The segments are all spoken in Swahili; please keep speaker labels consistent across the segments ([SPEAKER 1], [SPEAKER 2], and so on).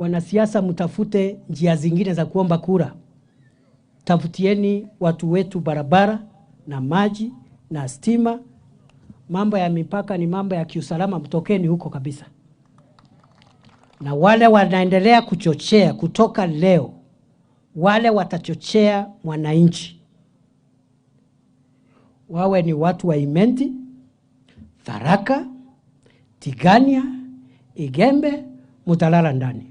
[SPEAKER 1] wanasiasa mtafute njia zingine za kuomba kura. Tafutieni watu wetu barabara na maji na stima. Mambo ya mipaka ni mambo ya kiusalama, mtokeni huko kabisa. Na wale wanaendelea kuchochea kutoka leo, wale watachochea mwananchi, wawe ni watu wa Imenti, Tharaka, Tigania, Igembe, mutalala ndani.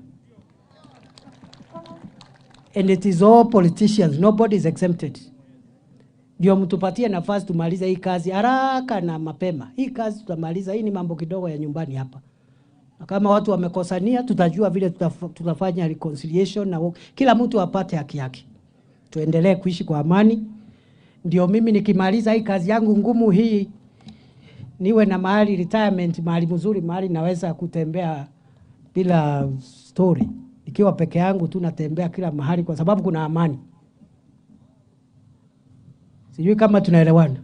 [SPEAKER 1] And it is all politicians, nobody is exempted. Ndio mtupatie nafasi tumalize hii kazi haraka na mapema. Hii kazi tutamaliza, hii ni mambo kidogo ya nyumbani hapa. Na kama watu wamekosania, tutajua vile tutafanya reconciliation na kila mtu apate haki yake. Tuendelee kuishi kwa amani. Ndio mimi nikimaliza hii kazi yangu ngumu hii, niwe na mahali retirement, mahali mzuri, mahali naweza kutembea bila story. Ikiwa peke yangu tu natembea kila mahali kwa sababu kuna amani. Sijui kama tunaelewana.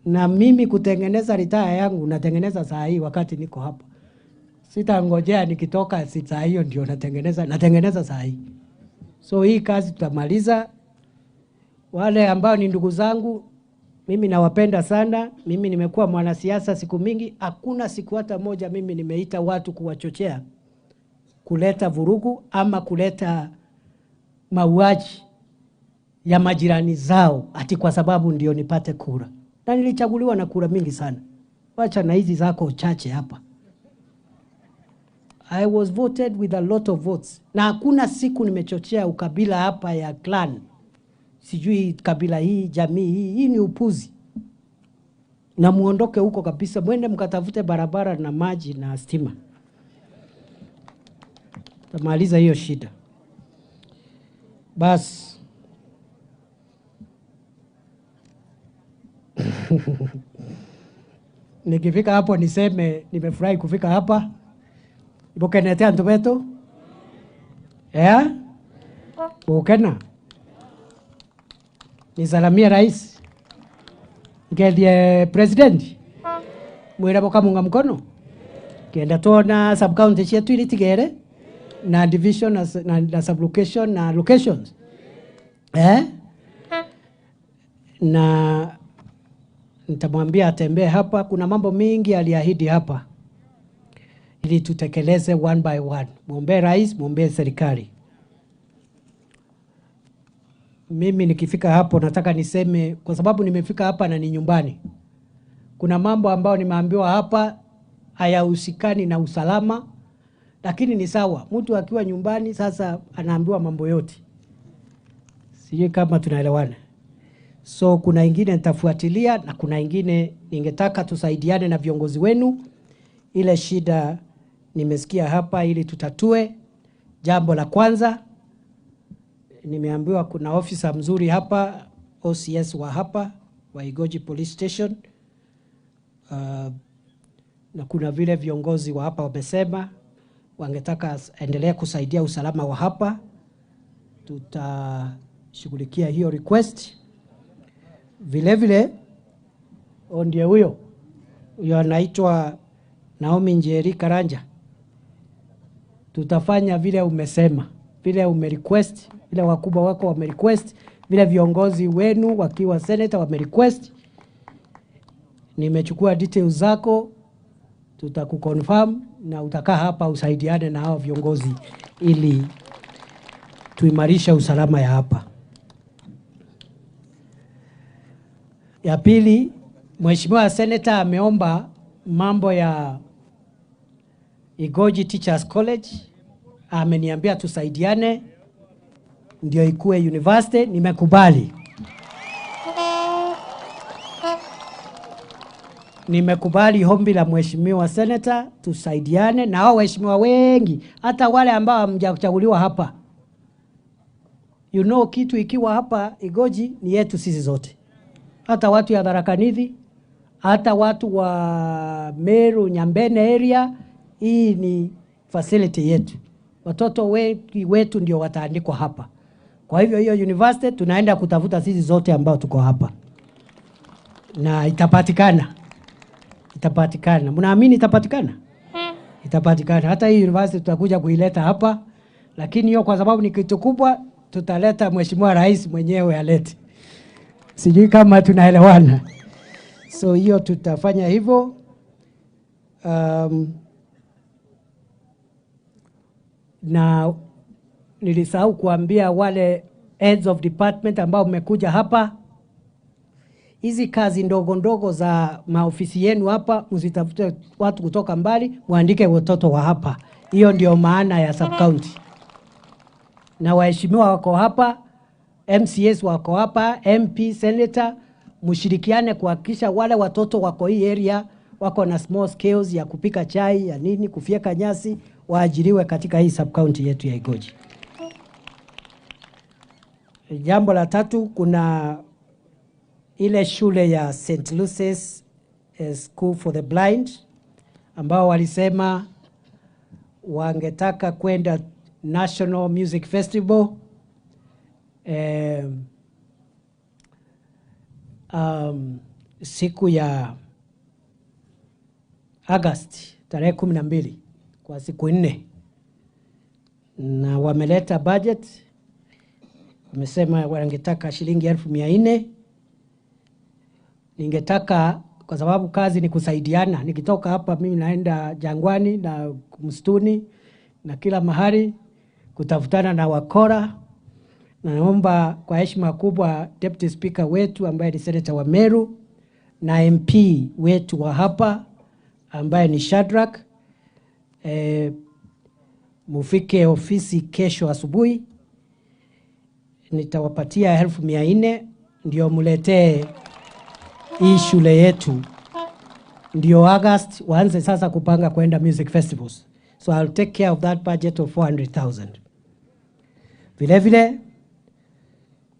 [SPEAKER 1] Na mimi kutengeneza retire yangu natengeneza saa hii wakati niko hapa. Sitangojea nikitoka saa hiyo ndio natengeneza saa hii. So hii kazi tutamaliza. Wale ambao ni ndugu zangu, mimi nawapenda sana. Mimi nimekuwa mwanasiasa siku mingi. Hakuna siku hata moja mimi nimeita watu kuwachochea kuleta vurugu ama kuleta mauaji ya majirani zao ati kwa sababu ndio nipate kura. Na nilichaguliwa na kura mingi sana. Wacha na hizi zako chache hapa. I was voted with a lot of votes. Na hakuna siku nimechochea ukabila hapa ya clan. Sijui kabila hii, jamii hii, hii ni upuzi. Na muondoke huko kabisa, mwende mkatafute barabara na maji na stima. Tamaliza hiyo shida. Bas. Nikifika hapo niseme nimefurahi kufika hapa. Ibokenetea ntubeto? Yeah? Bokena? Nisalamia rais. Ngedie president. Mwira boka munga mkono. Kenda tona sub county chetu ili tigere na division na sub location na locations. Na nitamwambia atembee hapa. Kuna mambo mingi aliahidi hapa ili tutekeleze one by one. Muombe rais, muombe serikali. Mimi nikifika hapo nataka niseme kwa sababu nimefika hapa na ni nyumbani. Kuna mambo ambayo nimeambiwa hapa hayahusikani na usalama, lakini ni sawa. Mtu akiwa nyumbani sasa anaambiwa mambo yote. Sijui kama tunaelewana. So kuna ingine nitafuatilia na kuna ingine ningetaka tusaidiane na viongozi wenu. Ile shida nimesikia hapa ili tutatue. Jambo la kwanza, nimeambiwa kuna ofisa mzuri hapa, OCS wa hapa, wa Igoji Police Station. Na kuna vile viongozi wa hapa wamesema wangetaka endelea kusaidia usalama wa hapa. Tutashughulikia hiyo request. Vile vile ndiye huyo anaitwa Naomi Njeri Karanja. Tutafanya vile umesema, vile umerequest, vile wakubwa wako wamerequest, vile viongozi wenu wakiwa senator wamerequest. Nimechukua details zako, tutakuconfirm na utakaa hapa usaidiane na hao viongozi ili tuimarisha usalama ya hapa. Ya pili, Mheshimiwa Senator ameomba mambo ya Igoji Teachers College. Ameniambia tusaidiane ndio ikuwe university. Nimekubali. Nimekubali ombi la Mheshimiwa Senator tusaidiane na hao waheshimiwa wengi, hata wale ambao hamjachaguliwa hapa. You know, kitu ikiwa hapa Igoji ni yetu sisi zote. Hata watu ya Tharaka Nithi, hata watu wa Meru, Nyambene area, hii ni facility yetu. Watoto wetu ndio wataandikwa hapa. Kwa hivyo hiyo university tunaenda kutafuta sisi zote ambao tuko hapa. Na itapatikana. Itapatikana. Mnaamini itapatikana? itapatikana. Hata hii university tutakuja kuileta hapa, lakini hiyo kwa sababu ni kitu kubwa, tutaleta Mheshimiwa Rais mwenyewe alete. Sijui kama tunaelewana. So hiyo tutafanya hivyo. Na nilisahau kuambia wale heads of department ambao mmekuja hapa, hizi kazi ndogo ndogo za maofisi yenu hapa, msitafute watu kutoka mbali, muandike watoto wa hapa. Hiyo ndio maana ya sub county. Na waheshimiwa wako hapa, MCS wako hapa, MP, senator, mshirikiane kuhakikisha wale watoto wako hii area wako na small skills ya kupika chai ya nini, kufyeka nyasi, waajiriwe katika hii sub county yetu ya Igoji. Jambo la tatu, kuna ile shule ya St. Lucy's School for the Blind ambao walisema wangetaka kwenda National Music Festival siku ya Agosti tarehe 12 kwa siku 4, na wameleta budget. Wamesema wangetaka shilingi 1400. Ningetaka, kwa sababu kazi ni kusaidiana, nikitoka hapa mimi naenda jangwani na msituni na kila mahali kutafutana na wakora, na naomba kwa heshima kubwa Deputy Speaker wetu ambaye ni Senator wa Meru na MP wetu wa hapa ambaye ni Shadrack, mufike ofisi kesho asubuhi. Nitawapatia 1400 ndio muletee hii shule yetu, ndio August waanze sasa kupanga kwenda music festivals. So I'll take care of that budget of 400,000. Vile vile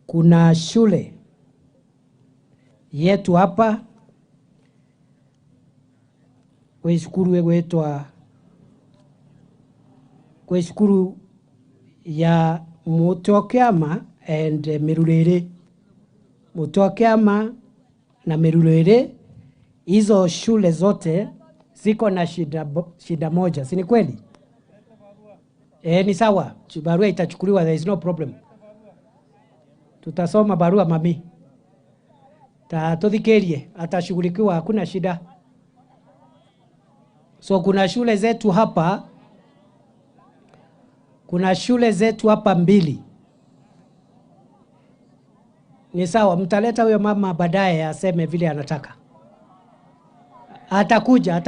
[SPEAKER 1] kuna shule yetu hapa kwa shukuru ya Mutokeama and Mirulere. Mutokeama na Mirulere, hizo shule zote ziko na shida moja, si ni kweli? Ni sawa, barua itachukuliwa, there is no problem. Tutasoma barua mami, tuthikirie, atashughulikiwa, hakuna shida. So kuna shule zetu hapa, mbili. Ni sawa, mtaleta huyo mama baadaye aseme vile anataka. Atakuja.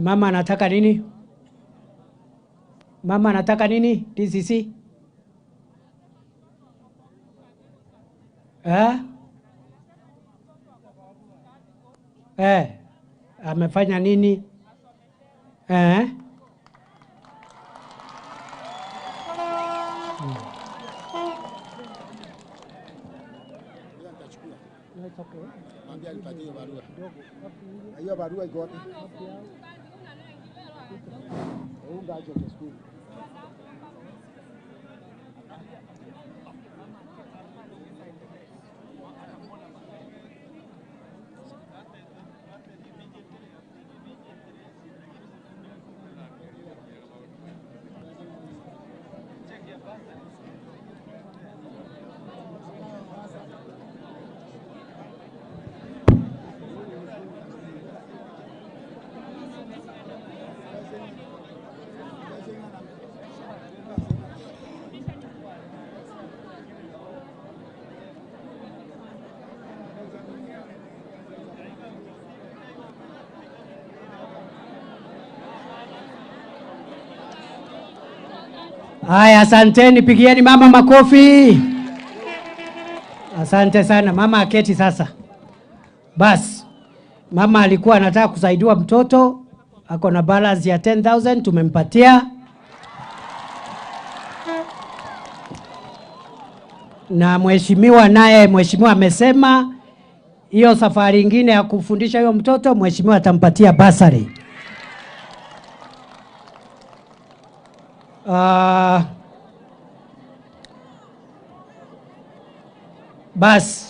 [SPEAKER 1] Mama anataka nini? DCC? Amefanya nini?
[SPEAKER 2] Hiyo barua iko wapi?
[SPEAKER 1] Haya, asanteni, pigieni mama makofi. Asante sana. Mama aketi sasa. Bas, mama alikuwa anataka kusaidiwa mtoto, ako na balance ya 10,000 tumempatia. Na mheshimiwa amesema hiyo safari ingine ya kufundisha huyo mtoto, mheshimiwa atampatia basari. Bas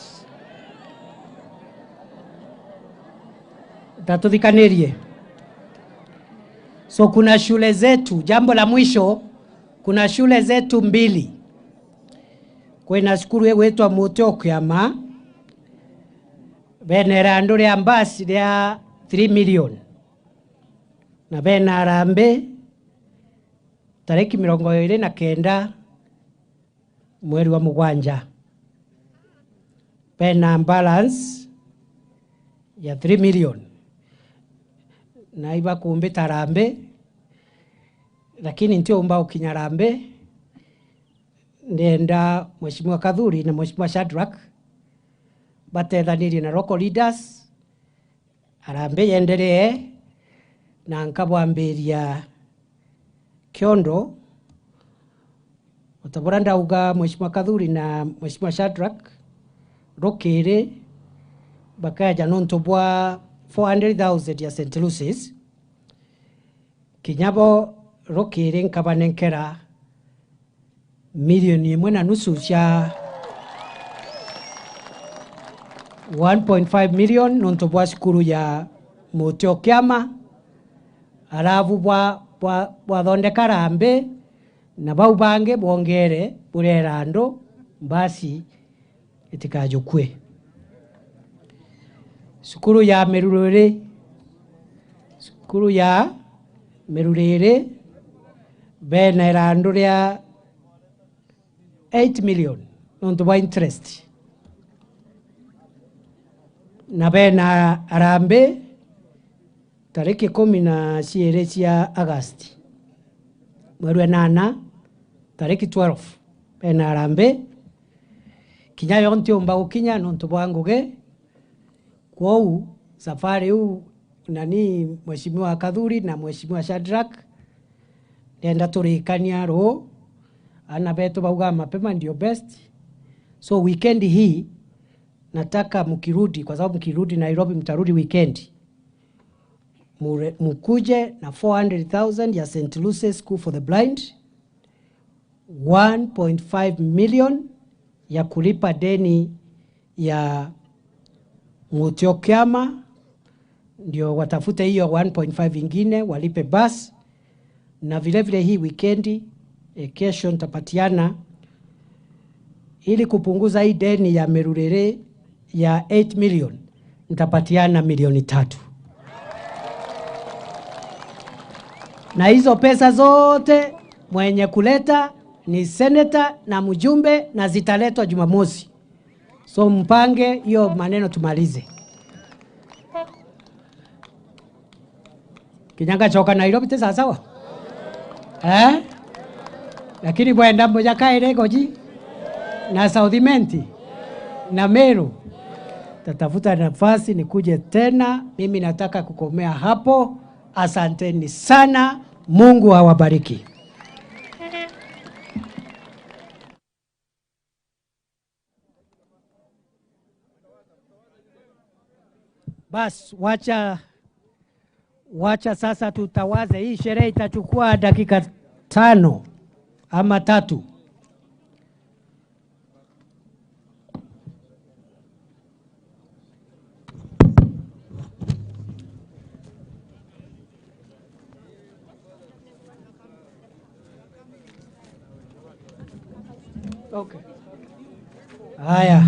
[SPEAKER 1] tatudhikanirie. So kuna shule zetu, jambo la mwisho, kuna shule zetu mbili. Kwena shukuru wetwa Mutokyama bena andore ambasi ya 3 million. Na bena Arambe tariki 29 mweri wa Mugwanja. Bena balance ya 3 million. Na iba kumbe Tarambe, lakini ntio umbao Kinyarambe nenda mheshimiwa Kadhuri na mheshimiwa Shadrack batethaniri na local leaders Arambe yendelee na nkabwambiria Kiondo utaburanda uga mheshimiwa Kadhuri na mheshimiwa Shadrack rokere bakaja nontobwa 400,000 ya St. Lucy's kinyabo rokere nkabanenkera milioni 1.5 cha 1.5 million nontobwa shukuru ya Mutokyama arabu bwa thonde Karambe na bau bange bongere burerando basi itikajukwe. Shukuru ya Merurere bena erando ya 8 million nontobwa interest. Na bena Arambe tariki 17 cia Agosti mweri wa 8 tariki 12 bena Arambe kinya yonti umba ukinya nontobwa nguge kwau safari huu nani mheshimiwa Kadhuri na mheshimiwa Shadrack nenda turikania ro ana beto bauga mapema ndio best. So weekend hii nataka mkirudi, kwa sababu mkirudi Nairobi mtarudi weekend, mkuje na 400,000 ya St. Lucy's School for the Blind, 1.5 million ya kulipa deni ya Mutokyama, ndio watafute hiyo 1.5 ingine walipe bus. Na vile vile hii weekend kesho nitapatiana ili kupunguza hii deni ya Merurere ya 8 million, nitapatiana milioni 3. Na hizo pesa zote mwenye kuleta ni seneta na mjumbe na zitaletwa Jumamosi. So mpange hiyo maneno tumalize. Kinyanga choka Nairobi tesa sawa? Lakini bwenda mmoja kaere goji na Southimenti na Meru tatafuta nafasi nikuje tena. Mimi nataka kukomea hapo. Asanteni sana. Mungu awabariki. Bas, wacha sasa tutawaze. Hii sherehe itachukua dakika 5 ama 3. Okay. Haya.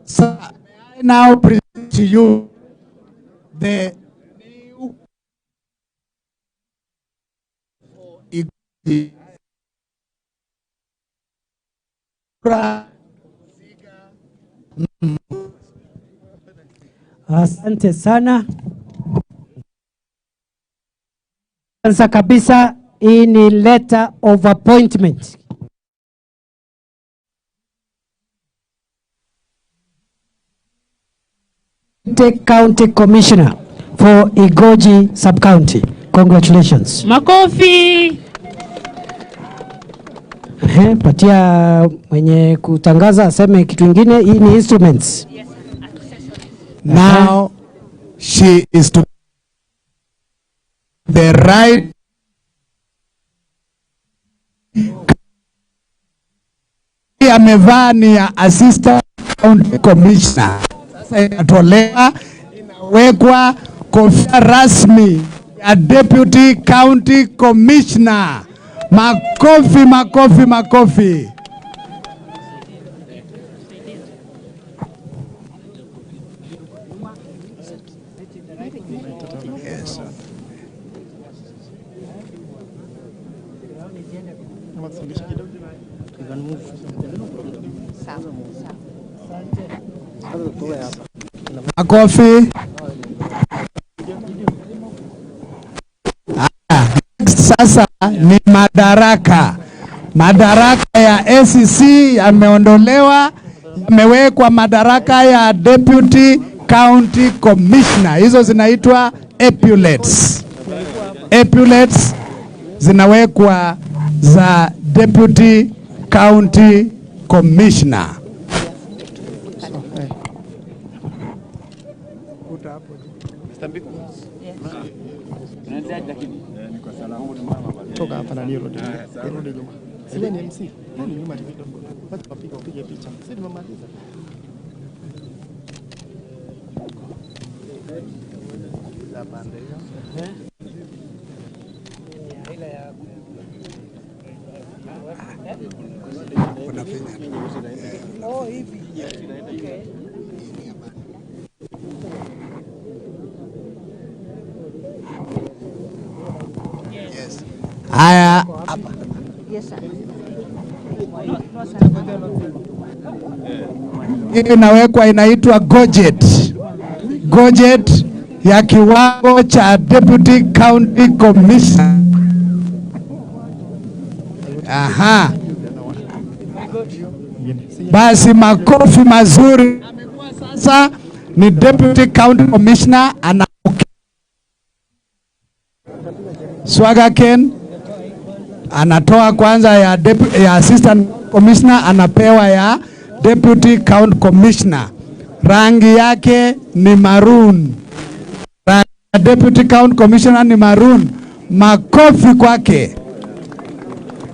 [SPEAKER 3] So, I now present to you the new
[SPEAKER 1] Asante sana. Kwanza kabisa hii ni letter of appointment. County Commissioner for Igoji Sub-County. Congratulations.
[SPEAKER 4] Makofi.
[SPEAKER 1] Patia mwenye kutangaza aseme kitu kingine. Hii ni instruments.
[SPEAKER 3] Now she is to the right amevaa ni ya assistant county commissioner. Sasa inatolewa, inawekwa kofia rasmi ya deputy county commissioner. Makofi, makofi, makofi. Yes. Makofi. Sasa ni madaraka. Madaraka ya ACC yameondolewa, yamewekwa madaraka ya deputy county commissioner. Hizo zinaitwa epaulettes. Epaulettes zinawekwa za deputy county commissioner.
[SPEAKER 2] Toka hapa na nirudi nyuma. Sile ni MC. Nani nyuma kidogo. Wacha upige picha. Sisi tumemaliza. La bande hiyo. Ile ya oh hivi. Okay.
[SPEAKER 3] Haya,
[SPEAKER 4] Yes, sir.
[SPEAKER 3] hii inawekwa, inaitwa gadget. Gadget ya kiwango cha deputy county commissioner. Aha. Basi makofi mazuri. Sasa ni deputy county commissioner ana Swaga Ken anatoa kwanza ya assistant commissioner, anapewa ya deputy county commissioner. Rangi yake ni maroon. Rangi ya deputy county commissioner ni maroon. Makofi kwake.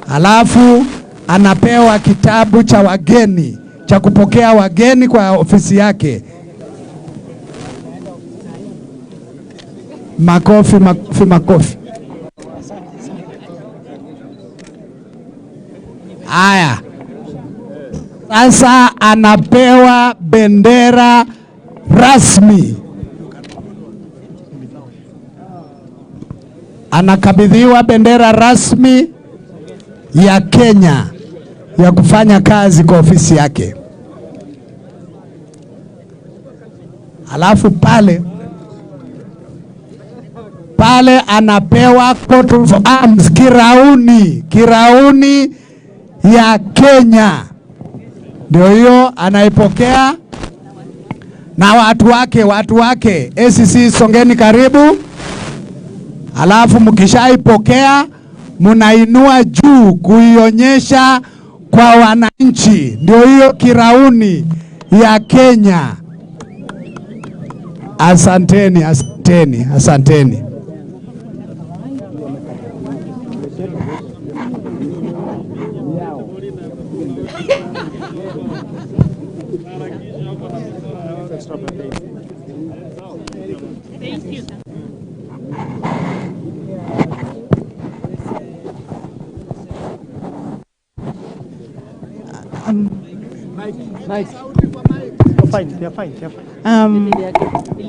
[SPEAKER 3] Alafu anapewa kitabu cha wageni, cha kupokea wageni kwa ofisi yake. Makofi, makofi, makofi. Haya, sasa anapewa bendera rasmi. Anakabidhiwa bendera rasmi ya Kenya ya kufanya kazi kwa ofisi yake. Alafu pale anapewa coat of arms, kirauni ya Kenya. Ndio hiyo anaipokea na watu wake. ACC songeni karibu. Alafu mkishaipokea munainua juu kuionyesha kwa wananchi. Ndio hiyo kirauni ya Kenya. Asanteni, asanteni, asanteni.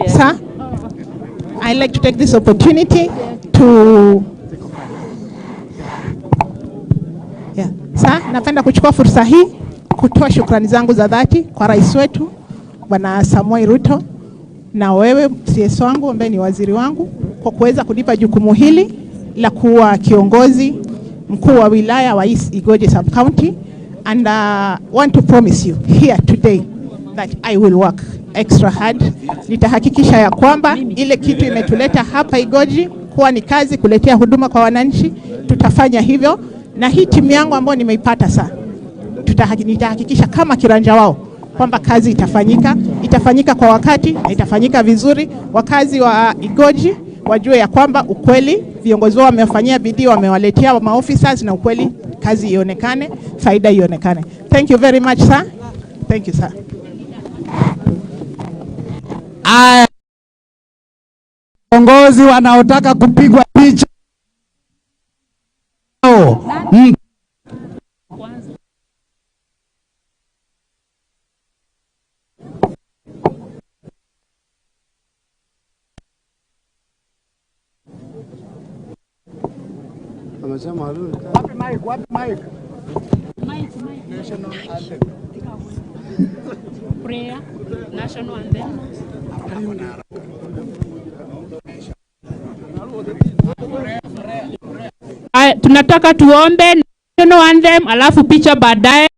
[SPEAKER 5] Sir, I'd like to take this opportunity to Sir, napenda kuchukua fursa hii kutoa shukrani zangu za dhati kwa rais wetu Bwana Samuel Ruto na wewe CS wangu ambaye ni waziri wangu kwa kuweza kunipa jukumu hili la kuwa kiongozi mkuu wa wilaya wa East Igoje Sub County, and want to promise you here today that I will work extra hard. Nitahakikisha ya kwamba ile kitu imetuleta hapa Igoji kuwa ni kazi kuletea huduma kwa wananchi, tutafanya hivyo na hii timu yangu ambayo nimeipata sasa, nitahakikisha kama kiranja wao kwamba kazi itafanyika kwa wakati na itafanyika vizuri. Wakazi wa Igoji wajue ya kwamba ukweli viongozi wao wamefanyia bidii, wamewaletea maofficers, na ukweli kazi ionekane, faida ionekane. Thank you very much sir. Thank you sir.
[SPEAKER 3] Viongozi wanaotaka kupigwa picha
[SPEAKER 2] Wapi mic? National anthem.
[SPEAKER 4] Prayer, national anthem. Tunataka tuombe national anthem alafu picha baadaye.